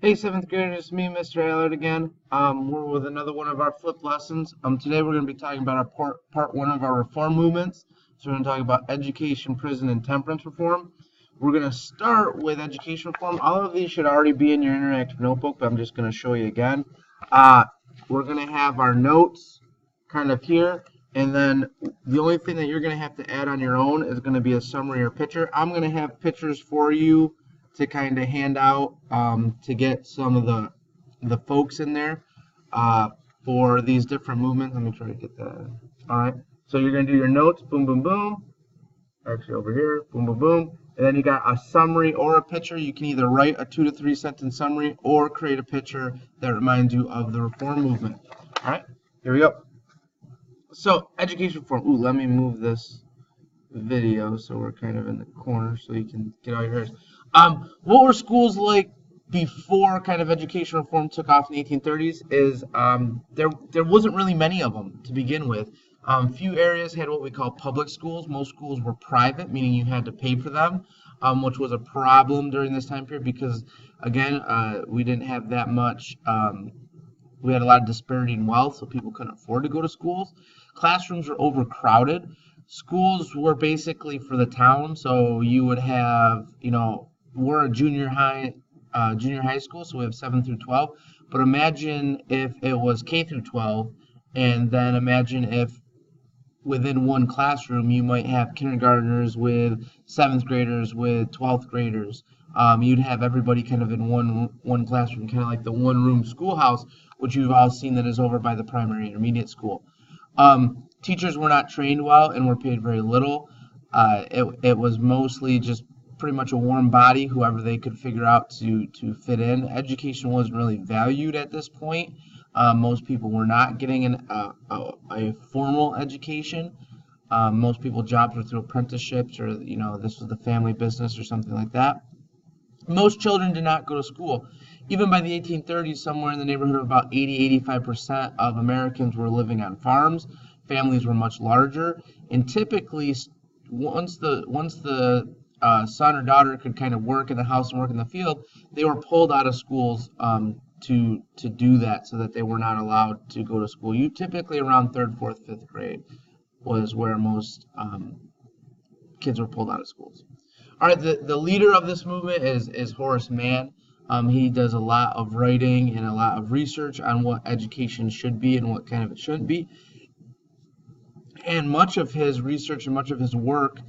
Hey, seventh graders, it's me, Mr. Allard again. We're with another one of our flipped lessons. Today we're going to be talking about our part one of our reform movements. So we're going to talk about education, prison, and temperance reform. We're going to start with education reform. All of these should already be in your interactive notebook, but I'm just going to show you again. We're going to have our notes kind of here, and then the only thing that you're going to have to add on your own is going to be a summary or picture. I'm going to have pictures for you to kind of hand out to get some of the folks in there for these different movements. Let me try to get that. All right. So you're going to do your notes, boom, boom, boom. Actually, over here, boom, boom, boom. And then you got a summary or a picture. You can either write a 2 to 3 sentence summary or create a picture that reminds you of the reform movement. All right. Here we go. So education reform. Ooh, let me move this video so we're kind of in the corner so you can get all your hairs. What were schools like before kind of education reform took off in the 1830s is there wasn't really many of them to begin with. Few areas had what we call public schools. Most schools were private, meaning you had to pay for them, which was a problem during this time period because, again, we didn't have that much. We had a lot of disparity in wealth, so people couldn't afford to go to schools. Classrooms were overcrowded. Schools were basically for the town, so you would have, we're a junior high school, so we have 7 through 12. But imagine if it was K through 12, and then imagine if within one classroom you might have kindergartners with 7th graders with 12th graders. You'd have everybody kind of in one classroom, kind of like the one-room schoolhouse, which you've all seen that is over by the primary intermediate school. Teachers were not trained well and were paid very little. It was mostly just pretty much a warm body, whoever they could figure out to fit in. Education wasn't really valued at this point. Most people were not getting a formal education. Most people jobs were through apprenticeships or, this was the family business or something like that. Most children did not go to school. Even by the 1830s, somewhere in the neighborhood of about 80–85% of Americans were living on farms. Families were much larger, and typically, once the son or daughter could kind of work in the house and work in the field, they were pulled out of schools to do that, so that they were not allowed to go to school. You typically around 3rd, 4th, 5th grade was where most kids were pulled out of schools. All right, the leader of this movement is Horace Mann. He does a lot of writing and a lot of research on what education should be and what kind of it shouldn't be. And much of his research and much of his work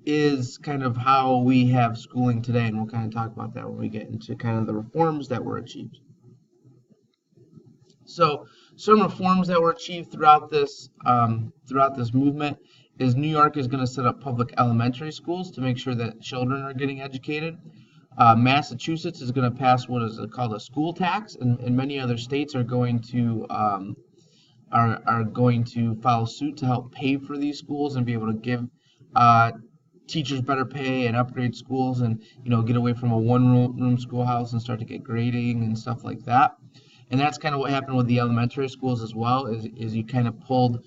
is kind of how we have schooling today, and we'll kind of talk about that when we get into kind of the reforms that were achieved. So some reforms that were achieved throughout this movement is New York is going to set up public elementary schools to make sure that children are getting educated. Massachusetts is going to pass what is called a school tax, and many other states are going to follow suit to help pay for these schools and be able to give teachers better pay and upgrade schools and get away from a one-room schoolhouse and start to get grading and stuff like that. And that's kind of what happened with the elementary schools as well, is you kind of pulled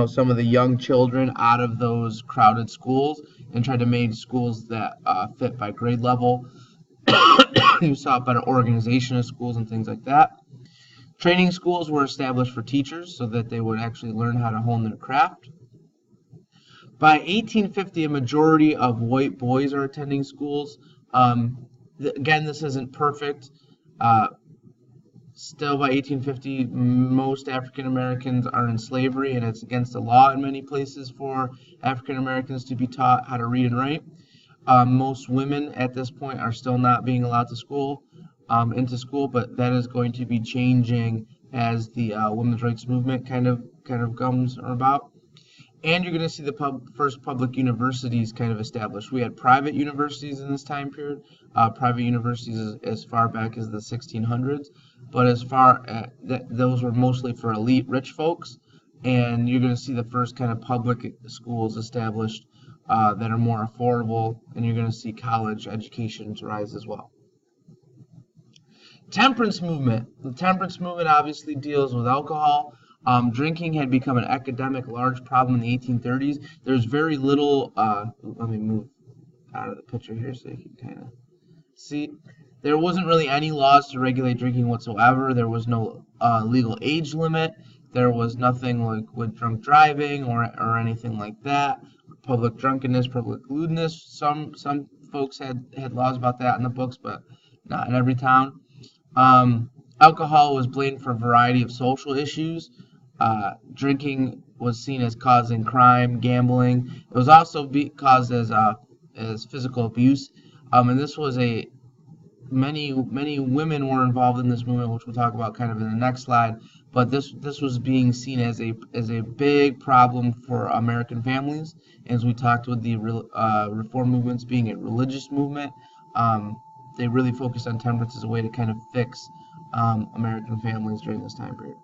some of the young children out of those crowded schools and tried to make schools that fit by grade level. You saw better organization of schools and things like that. Training schools were established for teachers so that they would actually learn how to hone their craft. By 1850, a majority of white boys are attending schools. Again, this isn't perfect. Still, by 1850, most African Americans are in slavery, and it's against the law in many places for African Americans to be taught how to read and write. Most women at this point are still not being allowed into school, but that is going to be changing as the women's rights movement kind of comes about. And you're going to see the first public universities kind of established. We had private universities in this time period, private universities as far back as the 1600s, but as far those were mostly for elite rich folks. And you're going to see the first kind of public schools established that are more affordable, and you're going to see college educations rise as well. Temperance movement. The temperance movement obviously deals with alcohol. Drinking had become an academic large problem in the 1830s. There's very little, let me move out of the picture here so you can kind of see. There wasn't really any laws to regulate drinking whatsoever. There was no legal age limit. There was nothing like with drunk driving or anything like that. Public drunkenness, public lewdness. Some folks had laws about that in the books, but not in every town. Alcohol was blamed for a variety of social issues. Drinking was seen as causing crime, gambling. It was also caused as physical abuse. And this was many women were involved in this movement, which we'll talk about kind of in the next slide. But this was being seen as a big problem for American families. As we talked with the reform movements being a religious movement, they really focused on temperance as a way to kind of fix American families during this time period.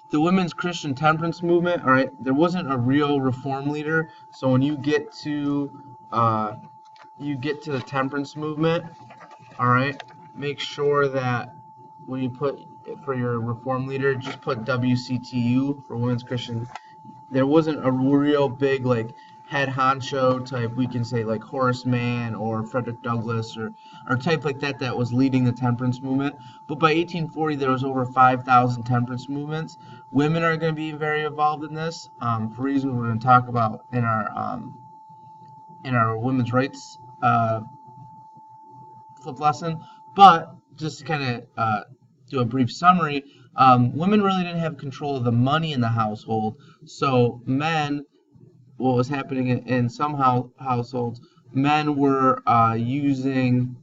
The women's Christian temperance movement, all right, there wasn't a real reform leader. So when you get to the temperance movement, all right, make sure that when you put for your reform leader, just put WCTU for Women's Christian. There wasn't a real big like head honcho type, we can say like Horace Mann or Frederick Douglass or type like that was leading the temperance movement. But by 1840 there was over 5,000 temperance movements. Women are going to be very involved in this for reasons we're going to talk about in our women's rights flip lesson. But just to kind of do a brief summary, women really didn't have control of the money in the household. So men, what was happening in some households, men were using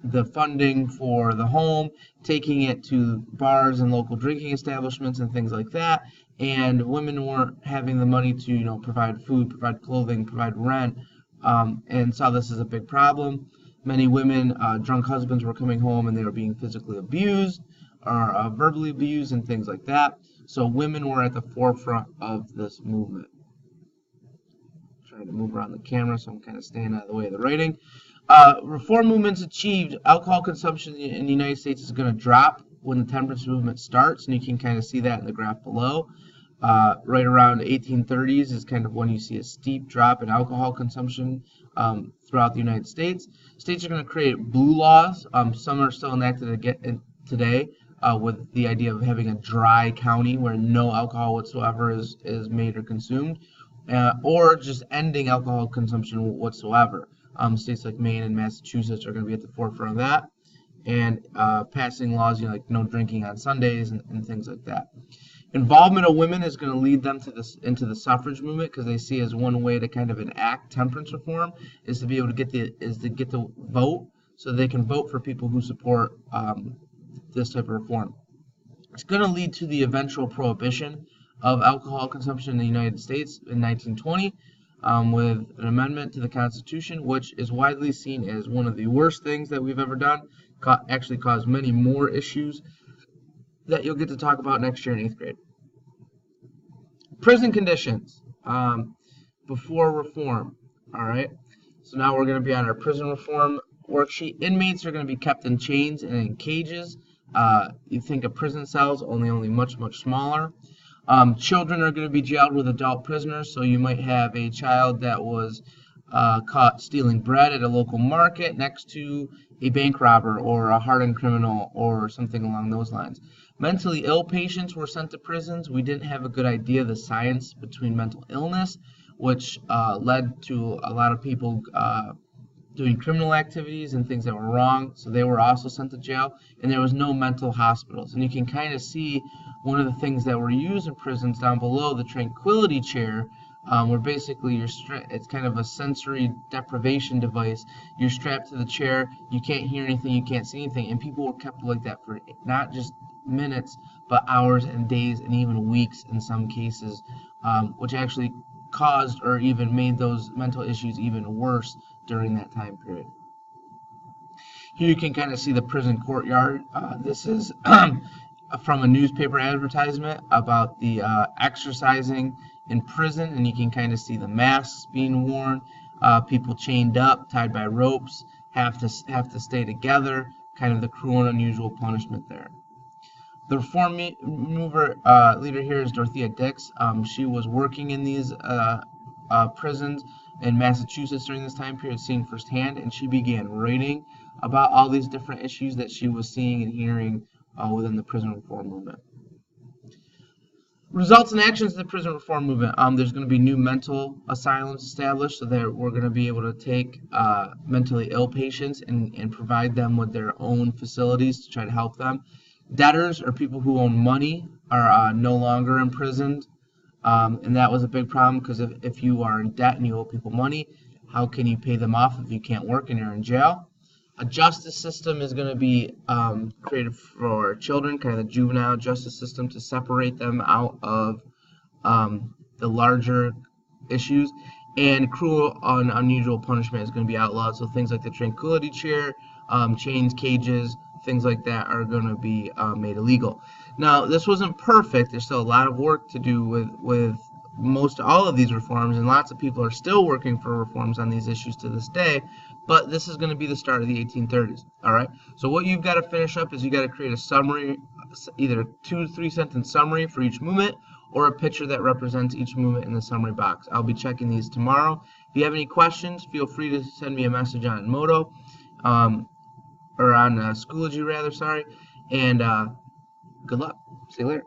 the funding for the home, taking it to bars and local drinking establishments and things like that, and women weren't having the money to provide food, provide clothing, provide rent, and saw this as a big problem. Many women, drunk husbands were coming home and they were being physically abused or verbally abused and things like that. So women were at the forefront of this movement. Trying to move around the camera, so I'm kind of staying out of the way of the writing. Reform movements achieved. Alcohol consumption in the United States is going to drop when the temperance movement starts, and you can kind of see that in the graph below. Right around 1830s is kind of when you see a steep drop in alcohol consumption throughout the United States. States are going to create blue laws. Some are still enacted today with the idea of having a dry county where no alcohol whatsoever is made or consumed. Or just ending alcohol consumption whatsoever. States like Maine and Massachusetts are going to be at the forefront of that, and passing laws like no drinking on Sundays and things like that. Involvement of women is going to lead them into the suffrage movement, because they see as one way to kind of enact temperance reform is to be able to get the vote, so they can vote for people who support this type of reform. It's going to lead to the eventual prohibition of alcohol consumption in the United States in 1920 with an amendment to the Constitution, which is widely seen as one of the worst things that we've ever done. Actually caused many more issues that you'll get to talk about next year in 8th grade. Prison conditions before reform. All right, so now we're going to be on our prison reform worksheet. Inmates are going to be kept in chains and in cages. You think of prison cells, only much smaller. Children are going to be jailed with adult prisoners, so you might have a child that was caught stealing bread at a local market next to a bank robber or a hardened criminal or something along those lines. Mentally ill patients were sent to prisons. We didn't have a good idea of the science between mental illness, which led to a lot of people doing criminal activities and things that were wrong, so they were also sent to jail, and there was no mental hospitals. And you can kind of see one of the things that were used in prisons down below, the tranquility chair, where basically it's kind of a sensory deprivation device. You're strapped to the chair, you can't hear anything, you can't see anything, and people were kept like that for not just minutes, but hours and days and even weeks in some cases, which actually caused or even made those mental issues even worse during that time period. Here you can kind of see the prison courtyard. This is from a newspaper advertisement about the exercising in prison, and you can kind of see the masks being worn, people chained up, tied by ropes, have to stay together, kind of the cruel and unusual punishment there. The reform leader here is Dorothea Dix. She was working in these prisons in Massachusetts during this time period, seeing firsthand, and she began writing about all these different issues that she was seeing and hearing within the prison reform movement. Results and actions of the prison reform movement. There's going to be new mental asylums established, so that we're going to be able to take mentally ill patients and provide them with their own facilities to try to help them. Debtors, or people who own money, are no longer imprisoned, and that was a big problem, because if you are in debt and you owe people money, how can you pay them off if you can't work and you're in jail? A justice system is going to be created for children, kind of the juvenile justice system, to separate them out of the larger issues. And cruel and unusual punishment is going to be outlawed. So things like the tranquility chair, chains, cages, things like that are going to be made illegal. Now, this wasn't perfect. There's still a lot of work to do with most all of these reforms, and lots of people are still working for reforms on these issues to this day, but this is going to be the start of the 1830s. All right, so what you've got to finish up is you got to create a summary, either 2 to 3 sentence summary for each movement, or a picture that represents each movement in the summary box. I'll be checking these tomorrow. If you have any questions, feel free to send me a message on Moto, or on Schoology rather, sorry, and good luck. See you later.